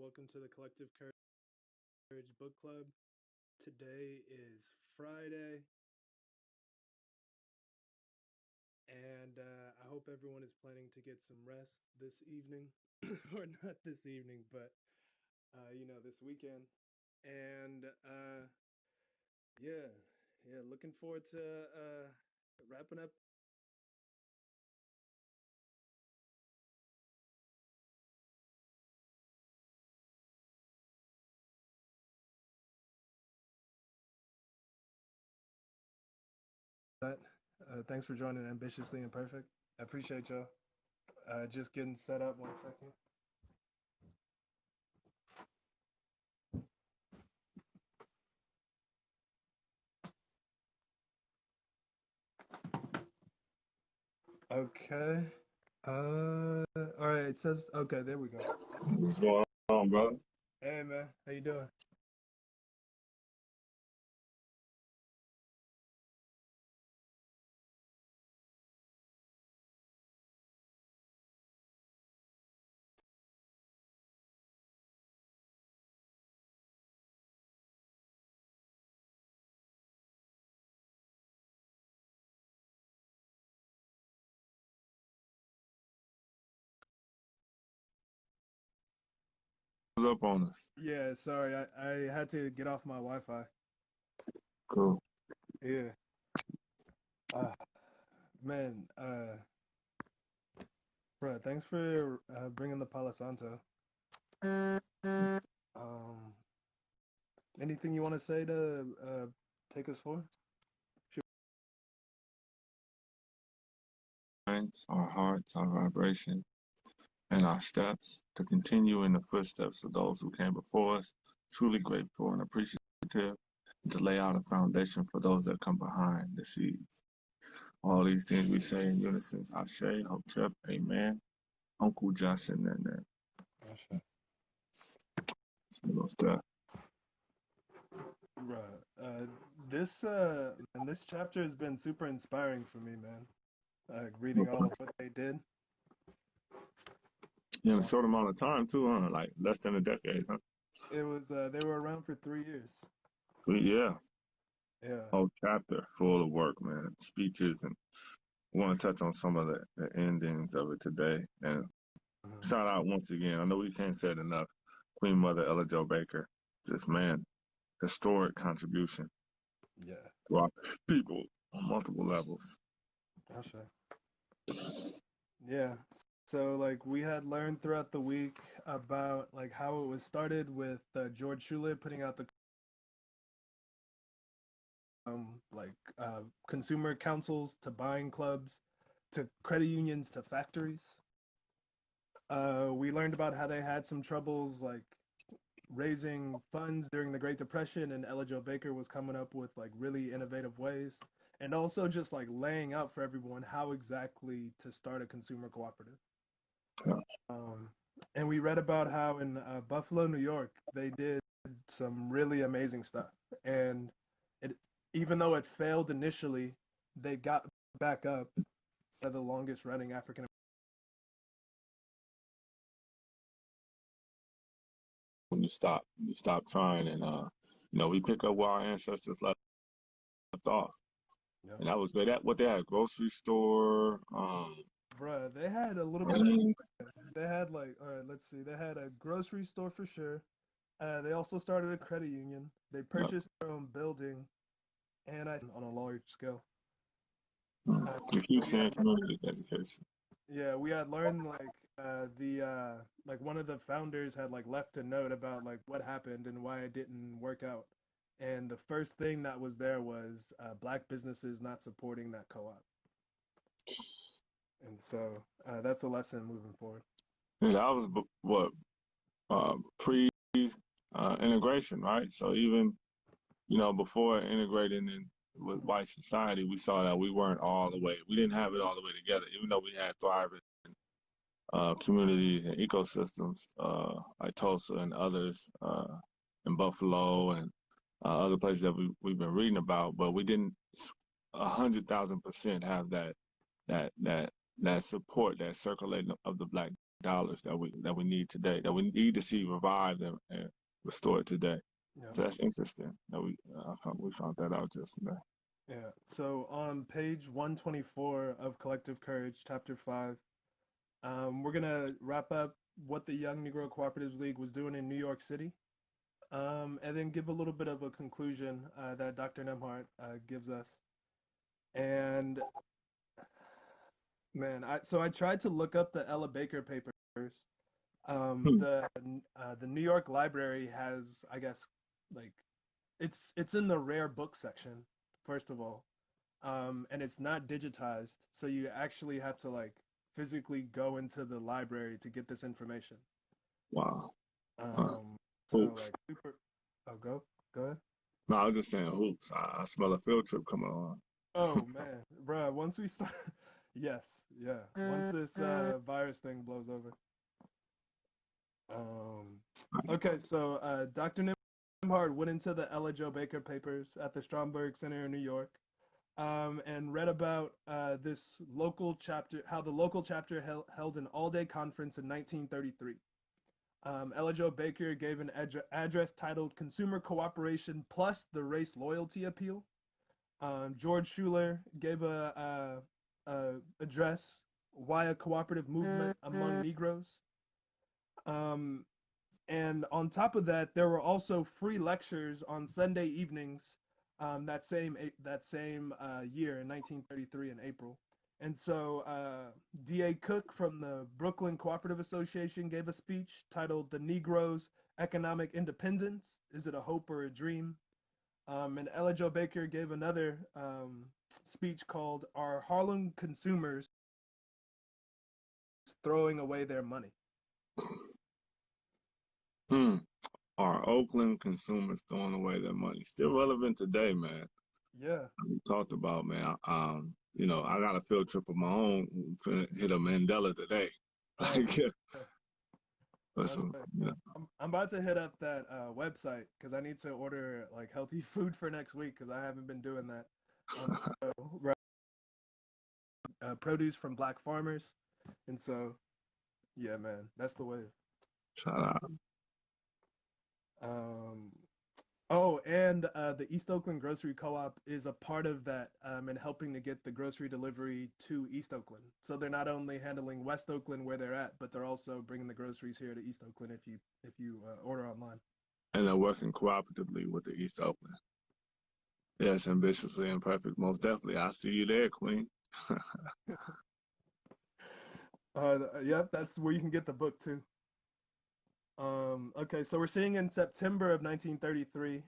Welcome to the Collective Courage Book Club. Today is Friday, and I hope everyone is planning to get some rest this evening, or not this evening, but this weekend. And yeah, yeah, looking forward to wrapping up. That. Thanks for joining Ambitiously Imperfect. I appreciate y'all. Just getting set up. 1 second. Okay. All right. It says okay. There we go. What's going on, brother? Hey man, how you doing? What's up on us? Yeah, sorry, I had to get off my Wi-Fi. Cool. Yeah. Uh, man, bro, thanks for bringing the Palo Santo. Um, anything you want to say to take us for? Minds, our hearts, our vibration, and our steps to continue in the footsteps of those who came before us. Truly grateful and appreciative, and to lay out a foundation for those that come behind the seeds. All these things we say in unison: Ashe, Hotep, Amen, Uncle Justin, and then Gotcha. some stuff. Right. And this chapter has been super inspiring for me, man. Reading all of what they did. In a short amount of time too, huh? Like less than a decade, huh? It was they were around for 3 years. Yeah. Yeah. Whole chapter full of work, man. Speeches, and want to touch on some of the endings of it today. And Mhm. shout out once again. I know we can't say it enough. Queen Mother Ella Jo Baker. Just man, historic contribution Yeah. to our people on multiple levels. Gotcha. Yeah. So like we had learned throughout the week about like how it was started with George Shule putting out the consumer councils to buying clubs to credit unions to factories. We learned about how they had some troubles like raising funds during the Great Depression, and Ella Jo Baker was coming up with like really innovative ways, and also just like laying out for everyone how exactly to start a consumer cooperative. Yeah. Um, and we read about how in Buffalo, New York, they did some really amazing stuff. And it, even though it failed initially, they got back up to the longest running African. When you stop trying, and we pick up where our ancestors left off, Yeah. and that was what they had: grocery store. Bruh, they had a little bit. They had like, all right, let's see. They had a grocery store for sure. They also started a credit union. They Yeah. purchased their own building, and on a large scale. You keep We had saying community education. Yeah, we had learned like the like one of the founders had like left a note about like what happened and why it didn't work out. And the first thing that was there was black businesses not supporting that co-op. And so that's a lesson moving forward. Yeah, that was what pre integration, right? So even before integrating in with white society, we saw that we weren't all the way. We didn't have it all the way together, even though we had thriving communities and ecosystems like Tulsa and others in Buffalo and other places that we've been reading about. But we didn't 100,000% have that that support, that circulating of the black dollars that we need today, that we need to see revived and restored today. Yeah. So that's interesting that we found that out just today. Yeah. So on page 124 of Collective Courage, chapter 5, we're gonna wrap up what the Young Negro Cooperatives League was doing in New York City, and then give a little bit of a conclusion that Dr. Nemhart gives us. And man, I tried to look up the Ella Baker papers. Hmm. The New York Library has, I guess, like it's in the rare book section, first of all, and it's not digitized, so you actually have to like physically go into the library to get this information. Wow. Um, so Hoops. like super. Oh, go ahead. No, I was just saying hoops. I smell a field trip coming on. Oh man, bruh, once we start, yes, yeah, once this virus thing blows over. Um, okay, so Dr. Nimhard went into the Ella Jo Baker papers at the Stromberg Center in New York, and read about this local chapter, how the local chapter held an all-day conference in 1933. Ella Jo Baker gave an address titled "Consumer Cooperation Plus the Race Loyalty Appeal." George Schuler gave a address, "Why a Cooperative Movement Among Negroes." Um, and on top of that, there were also free lectures on Sunday evenings that same year in 1933 in April. And so D.A. Cook from the Brooklyn Cooperative Association gave a speech titled "The Negroes' Economic Independence: Is It a Hope or a Dream?" And Ella Jo Baker gave another speech called "Are Harlem Consumers Throwing Away Their Money?" Hmm. Are Oakland consumers throwing away their money? Still relevant today, man. Yeah. We talked about, man. I got a field trip of my own. Finna hit a Mandela today. Oh, Like, yeah. that's Listen, right. you know, I'm about to hit up that website because I need to order like healthy food for next week because I haven't been doing that. So, right, produce from black farmers, and so yeah, man, that's the wave. shout out. Um, oh, and the East Oakland Grocery Co-op is a part of that and helping to get the grocery delivery to East Oakland. So they're not only handling West Oakland where they're at, but they're also bringing the groceries here to East Oakland if you order online. And they're working cooperatively with the East Oakland. Yes, ambitiously imperfect. Most definitely. I see you there, Queen. Yep, that's where you can get the book too. Okay, so we're seeing in September of 1933,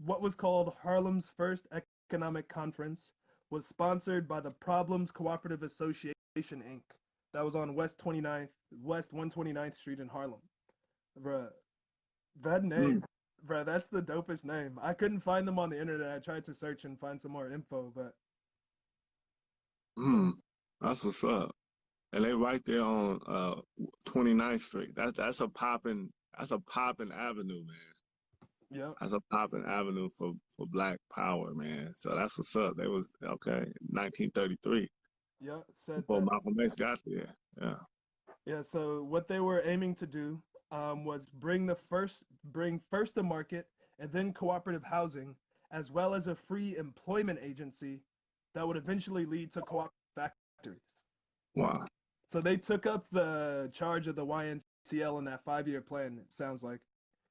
what was called Harlem's first economic conference was sponsored by the Problems Cooperative Association, Inc. That was on West 129th Street in Harlem. Bruh, that Mm, name, bruh, that's the dopest name. I couldn't find them on the internet. I tried to search and find some more info, but mm. That's what's up. And they right there on 29th Street. That's a popping avenue, man. yeah, That's a popping avenue for Black Power, man. So that's what's up. They was okay, 1933 yeah, said before that. Malcolm X got there. Yeah. Yeah, so what they were aiming to do was bring first to market and then cooperative housing, as well as a free employment agency that would eventually lead to cooperative factories. Wow. So they took up the charge of the YNCL in that 5-year plan. It sounds like,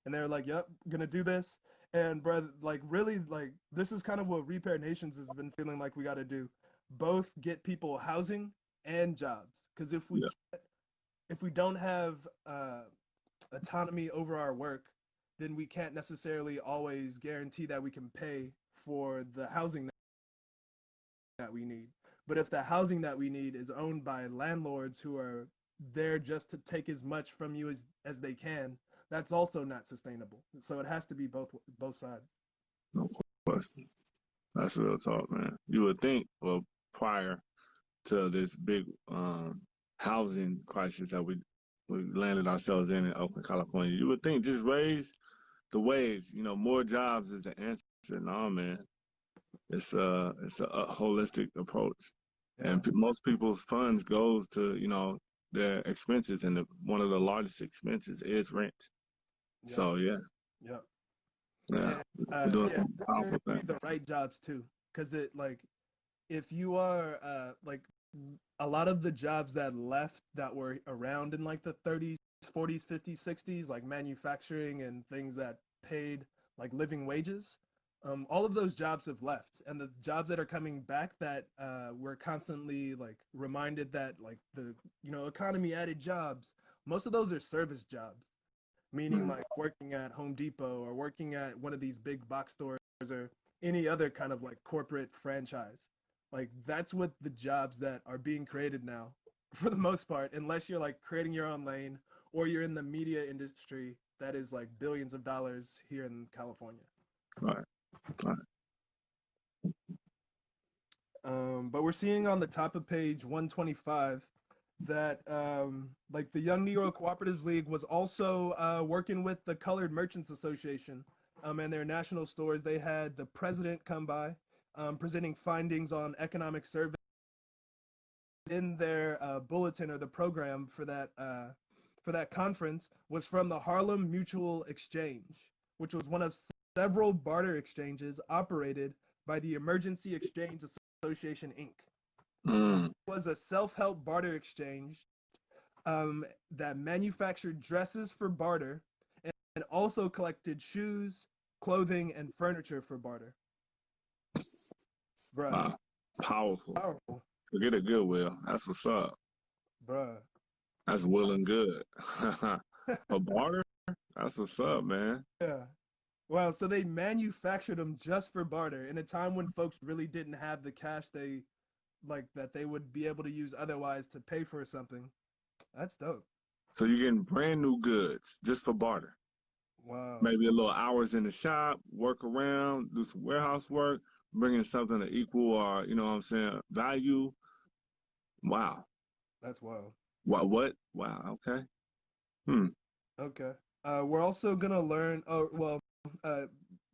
and they were like, "Yep, gonna do this." And bro, like really, like this is kind of what Repair Nations has been feeling like we got to do, both get people housing and jobs. Because Yeah. if we don't have autonomy over our work, then we can't necessarily always guarantee that we can pay for the housing that we need. But if the housing that we need is owned by landlords who are there just to take as much from you as they can, that's also not sustainable. So it has to be both sides. No question. That's real talk, man. You would think, well, prior to this big housing crisis that we landed ourselves in Oakland, California, you would think just raise the wage. More jobs is the answer. No, man. It's a holistic approach, Yeah. and most people's funds goes to their expenses, and one of the largest expenses is rent. Yep. So yeah, Yep. yeah, And we're doing yeah, some powerful be the things. right jobs too, because it like if you are like a lot of the jobs that left that were around in like the 30s, 40s, 50s, 60s, like manufacturing and things that paid like living wages, all of those jobs have left, and the jobs that are coming back that we're constantly like reminded that like the economy added jobs, most of those are service jobs, meaning Mm, like working at Home Depot or working at one of these big box stores or any other kind of like corporate franchise. Like that's what the jobs that are being created now, for the most part, unless you're like creating your own lane or you're in the media industry that is like billions of dollars here in California. right, right. But we're seeing on the top of page 125 that like the Young Negro Cooperatives League was also working with the Colored Merchants Association and their national stores. They had the president come by presenting findings on economic survey in their bulletin, or the program for that conference was from the Harlem Mutual Exchange, which was one of several barter exchanges operated by the Emergency Exchange Association Inc. Mm, It was a self-help barter exchange that manufactured dresses for barter and also collected shoes, clothing, and furniture for barter. Bruh, wow, powerful. powerful, Forget it, Goodwill. That's what's up. bruh. That's well and good. A barter? That's what's up, man. Yeah. Well, so they manufactured them just for barter in a time when folks really didn't have the cash they like that they would be able to use otherwise to pay for something. That's dope. So you're getting brand new goods just for barter. Wow. Maybe a little hours in the shop, work around, do some warehouse work, bringing something to equal or, you know what I'm saying, value. Wow. That's wild. What? Wow. Okay. Hmm. Okay. We're also gonna learn. Oh well, uh,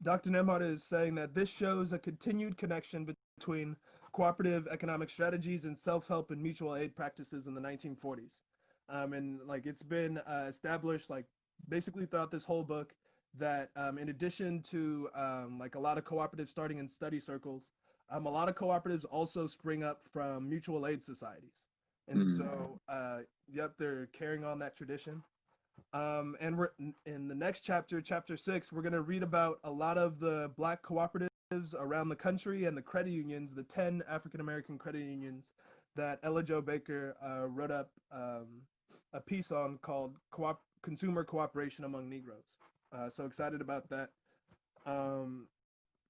Dr. Nemhard is saying that this shows a continued connection between cooperative economic strategies and self-help and mutual aid practices in the 1940s. And like it's been established like basically throughout this whole book that in addition to like a lot of cooperatives starting in study circles, a lot of cooperatives also spring up from mutual aid societies. And Mm. so, yep, they're carrying on that tradition. And we're in the next chapter, chapter 6, we're going to read about a lot of the black cooperatives around the country and the credit unions, the 10 African American credit unions that Ella Jo Baker wrote up a piece on called Consumer Cooperation Among Negroes. So excited about that. Um,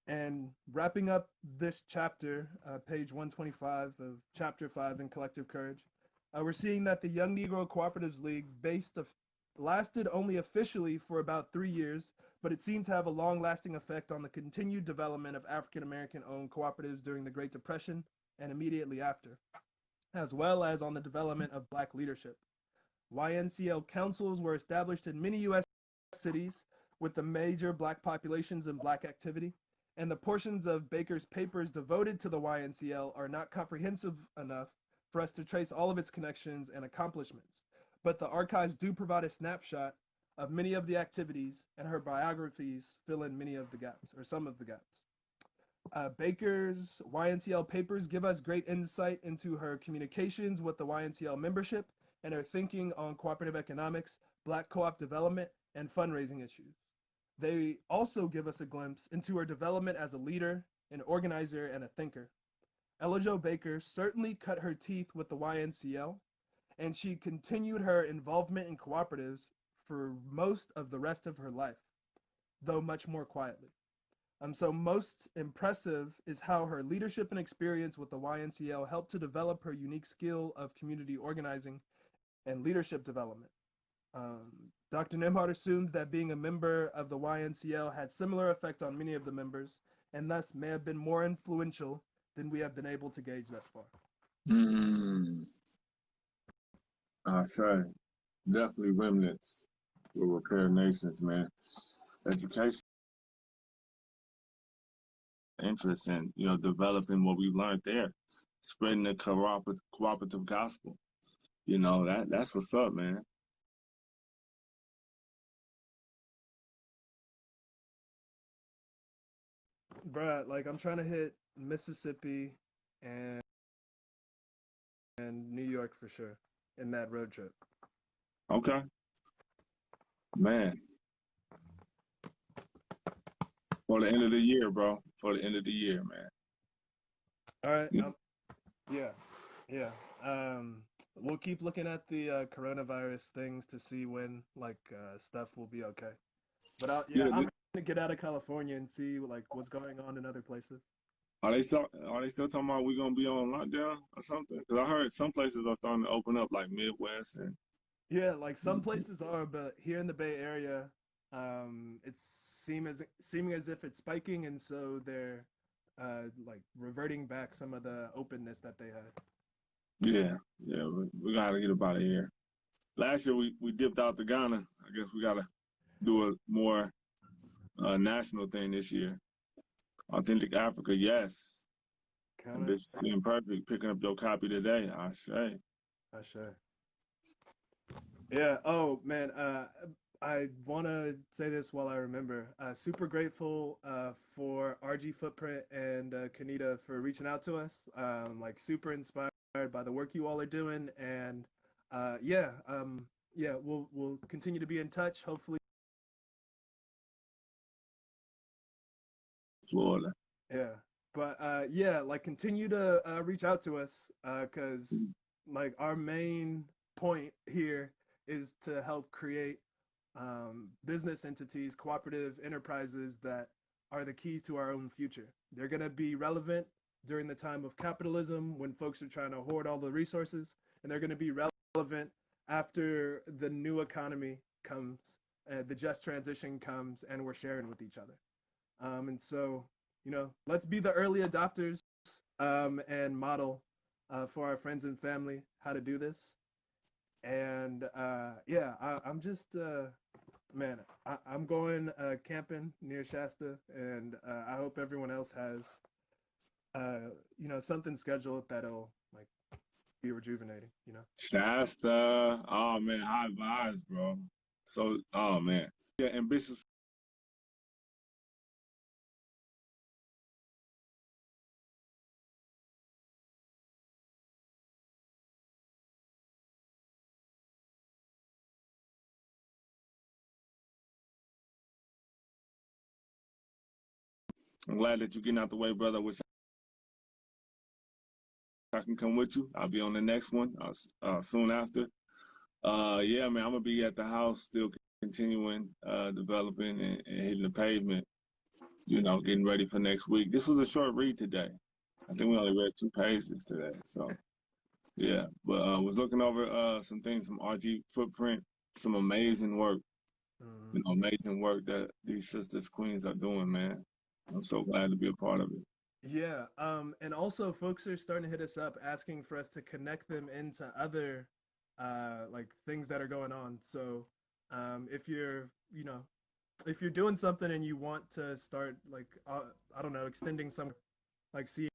and wrapping up this chapter, page 125 of chapter 5 in Collective Courage, we're seeing that the Young Negro Cooperatives League lasted only officially for about 3 years, but it seemed to have a long lasting effect on the continued development of African American owned cooperatives during the Great Depression and immediately after, as well as on the development of black leadership. YNCL councils were established in many U.S. cities with the major black populations and black activity, and the portions of Baker's papers devoted to the YNCL are not comprehensive enough for us to trace all of its connections and accomplishments. But the archives do provide a snapshot of many of the activities, and her biographies fill in many of the gaps, or some of the gaps. Baker's YNCL papers give us great insight into her communications with the YNCL membership and her thinking on cooperative economics, black co-op development, and fundraising issues. They also give us a glimpse into her development as a leader, an organizer, and a thinker. Ella Jo Baker certainly cut her teeth with the YNCL, and she continued her involvement in cooperatives for most of the rest of her life, though much more quietly. So most impressive is how her leadership and experience with the YNCL helped to develop her unique skill of community organizing and leadership development. Um, Dr. Nimhard assumes that being a member of the YNCL had similar effect on many of the members, and thus may have been more influential than we have been able to gauge thus far. Mm. I say, definitely remnants will repair nations, man. Education, interest in, developing what we learned there, spreading the cooperative gospel. That's what's up, man. Bruh, like I'm trying to hit Mississippi and New York for sure in that road trip. Okay, man. For the end of the year, bro. For the end of the year, man. All right. Yeah, Yeah. Yeah. We'll keep looking at the coronavirus things to see when like stuff will be okay. But yeah, yeah. I'm gonna get out of California and see like what's going on in other places. Are they still talking about we gonna be on lockdown or something? Because I heard some places are starting to open up, like Midwest and Yeah, like some places are, but here in the Bay Area, it's seeming as if it's spiking, and so they're like reverting back some of the openness that they had. yeah, yeah. We gotta get up out of here. Last year we dipped out to Ghana. I guess we gotta do a more national thing this year. Authentic Africa, yes. And Kind this seemed perfect. Picking up your copy today, I say. of, sure. Yeah. Oh man, I want to say this while I remember. Super grateful for RG Footprint and Kanita for reaching out to us. Like super inspired by the work you all are doing, and yeah, we'll continue to be in touch. Hopefully, Florida. yeah. But yeah, like continue to reach out to us because like our main point here is to help create business entities, cooperative enterprises that are the keys to our own future. They're going to be relevant during the time of capitalism when folks are trying to hoard all the resources, and they're going to be relevant after the new economy comes, the just transition comes, and we're sharing with each other. And so, let's be the early adopters and model for our friends and family how to do this. And yeah, I'm just man, I'm going camping near Shasta, and I hope everyone else has, something scheduled that'll like be rejuvenating. Shasta. Oh man, high vibes, bro. So, oh man. Yeah, ambitious. I'm glad that you're getting out the way, brother. Wish I can come with you. I'll be on the next one soon after. Yeah, man, I'm gonna be at the house still continuing developing and hitting the pavement. Getting ready for next week. This was a short read today. I think we only read 2 pages today. So yeah, but was looking over some things from RG Footprint. Some amazing work. Mm-hmm. Amazing work that these sisters queens are doing, man. I'm so glad to be a part of it. Yeah, and also folks are starting to hit us up asking for us to connect them into other like things that are going on. So if if you're doing something and you want to start like I don't know, extending some like see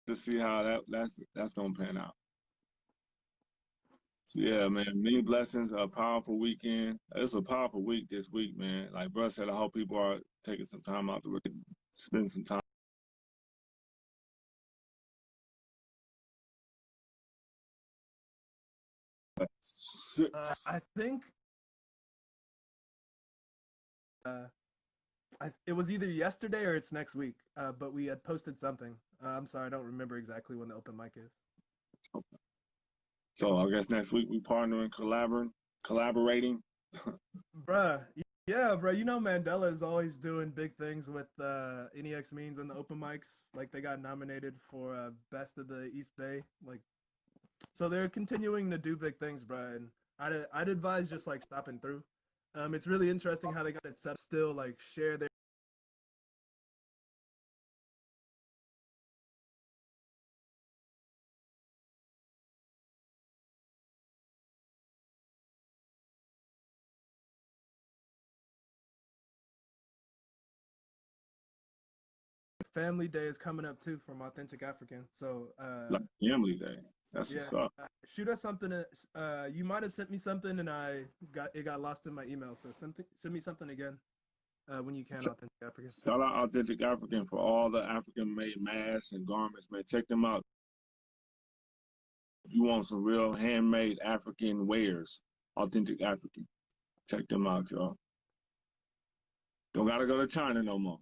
To see how that's gonna pan out. So yeah, man, many blessings. A powerful weekend. It's a powerful week this week, man. Like Bruh said, I hope people are taking some time out to really spend some time. I think uh it was either yesterday or it's next week. But we had posted something. I'm sorry, I don't remember exactly when the open mic is. So I guess next week we partnering, collaborating. Bruh, yeah, bro. You know Mandela is always doing big things with NEX Means and the open mics. Like they got nominated for Best of the East Bay. Like, so they're continuing to do big things, bro. And I'd advise just like stopping through. It's really interesting how they got it set up. Still like share their Family Day is coming up too from Authentic African. So Like Family Day. That's yeah, what's up. shoot us something. You might have sent me something and got lost in my email. So send me something again when you can. Authentic African. Shout out Authentic African for all the African made masks and garments, man. Check them out. If you want some real handmade African wares, Authentic African. Check them out, y'all. Don't gotta go to China no more.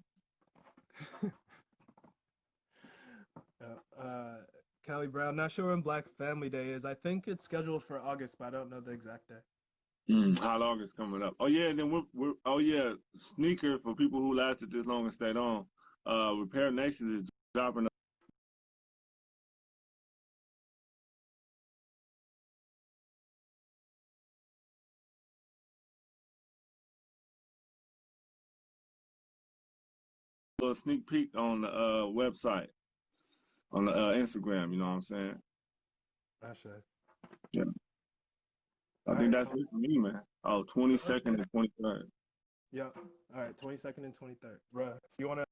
Kelly Brown. Not sure when Black Family Day is. I think it's scheduled for August, but I don't know the exact day. Hot August coming up. Oh yeah, and then we're oh yeah, sneaker for people who lasted this long and stayed on. Repair Nations is dropping a little sneak peek on the website, on the Instagram. You know what I'm saying? I should. Yeah. I All think right. that's it for me, man. Oh, 22nd and 23rd. Yeah. All right. 22nd and 23rd. Bruh, you wanna